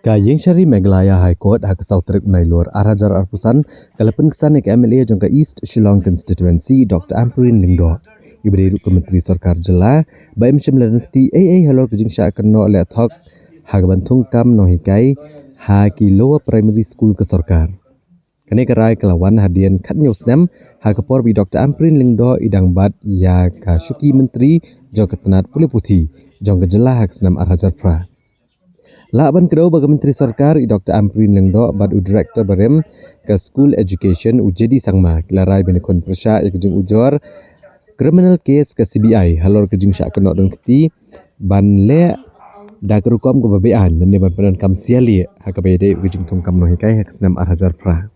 Kayeng Syari Meghalaya High Court hak sautrik menailur arajar arpusan kalapan kesan ek MLA jangka East Shillong Constituency Dr. Ampurin Lingdo. Iberi ruk Kementeri Sarkar Jela baim syamlan kti AA halor kejing syak keno le thok hak bantung kam no hikai ha ki lower primary school ke Sarkar. Kene kerai kelawan hadian khat nyosnam ha kapor bi Dr. Ampurin Lingdo idang bat ya ka syuki menteri jangka tenat pulih putih jangka Jela hak senam arajar pra. Laban kedua bagi Menteri Sarkar Dr. Ampurin Lingdo bad Director Barem ke School Education UJD Sangma kilarai benekon persya kejing ujor criminal case ke CBI halor kejing syak kenok dan keti ban le da kerukom ke babean dan ban pedan kam siali hak bede kejing tungkam no hikai hak senam arhajar pra.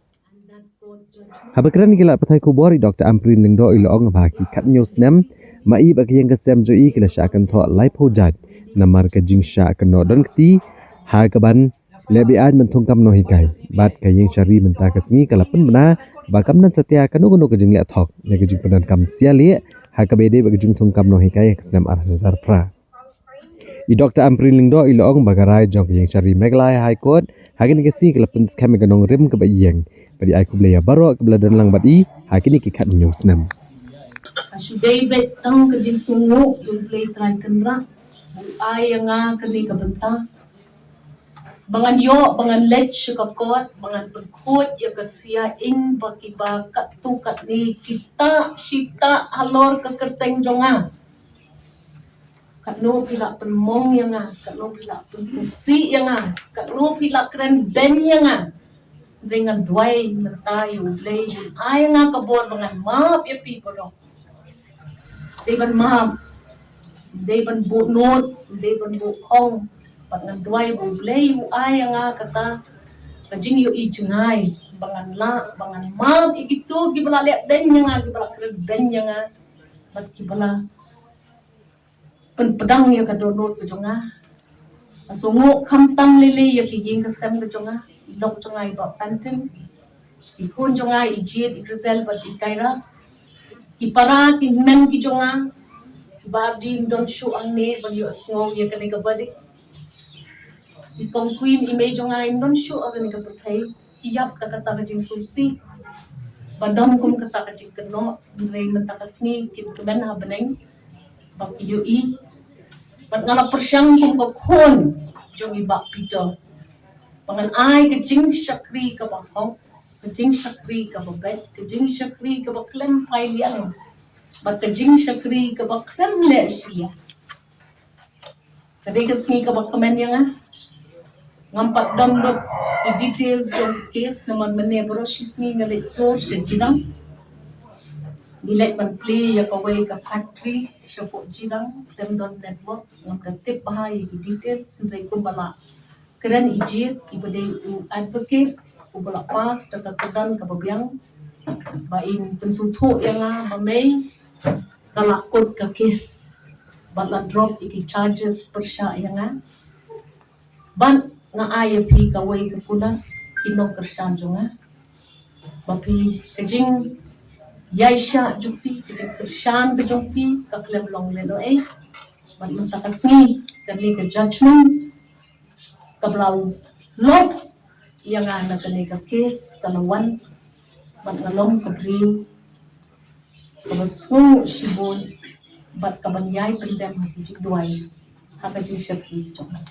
Habakran gila patai kubor Dr. Ampurin Lingdo ilong baki kat news nem mai bagi yang kesem joi kila syak kan tho live hojat namar kejing syak kenok dan keti Hagaban lebian mentungkam no hikai bat kayeng syari mentah kesni kalapan bena bakam dan setia kanu kanu kejing lek thok ne kejing pedan kam siali hakabede bagejing tungkam no hikai kesnam arhasar pra. Dr. Ampurin Lingdo ilong bagarai jong kayeng syari Meghalaya High Court hagin kesni kalapan skam ganong rim ke bayeng badi ai kublaya baro kebeladan lang badi hakini kikat news nam. Asyidai bet tang kejing sungu yung play try kenra ay nga kani kabenta bangan yo bangan lech kakot bangan pagkot ya kasya ing bakiba katukat ni kita sita halor kekerteng jonga katno pila penmong yang nga katno pila pensusi yang nga katno pila keren ben yang nga dengan dway matayo blay ay nga kabor bangan map ya people deban map deban bunot deban bukong pat nga duay bu blay ay nga kata kajing yo ijngay bangan la bangan mab igitu gibala lek den nga gibala kred den nga pat gibala pedang yo kadonot ko jonga asungo kamtang lili yo kiging kasem ko jonga ilok jonga iba pantin ikun jonga ijit ikresel pat ikaira ipara kinmen ki jonga barjin don shu ang ne bagyo asong yo kani kabadik Ikong queen image nga non show agan ka patay iyap ta kata kajing susi badam kum kata kajing keno nilay matakasni kin kuman ha baneng bak yui bat ngala persyang kum bakon jong ibak pito pangan ay kajing syakri ka bakong kajing syakri ka babet kajing syakri ka baklem pailiang bat kajing syakri ka baklem le siya kadai kasni ka bakamen yang ngampat download the details of case naman manebro sisni ngalektor sa jinang nilek man play ya kaway ka factory sa po jinang Clemdon network ng katip bahay the details nilay kumbala keren ijit ibaday advocate kumbala pas nakatudan kababiyang bain pensuto yang nga mamay kalakot ka case bala drop iki charges per siya yang nga ban nga IAP kaway kakuna inong kersan jonga bapi kajing yaisha jukfi kajing kersan kajungfi kaklem long leno ban mentakasni kani ka judgment kablaw lot yang ana kani ka case kalawan ban ngalong kabri kabasu shibon bat kabanyay pendem hakijig duay hakajig siya ki jonga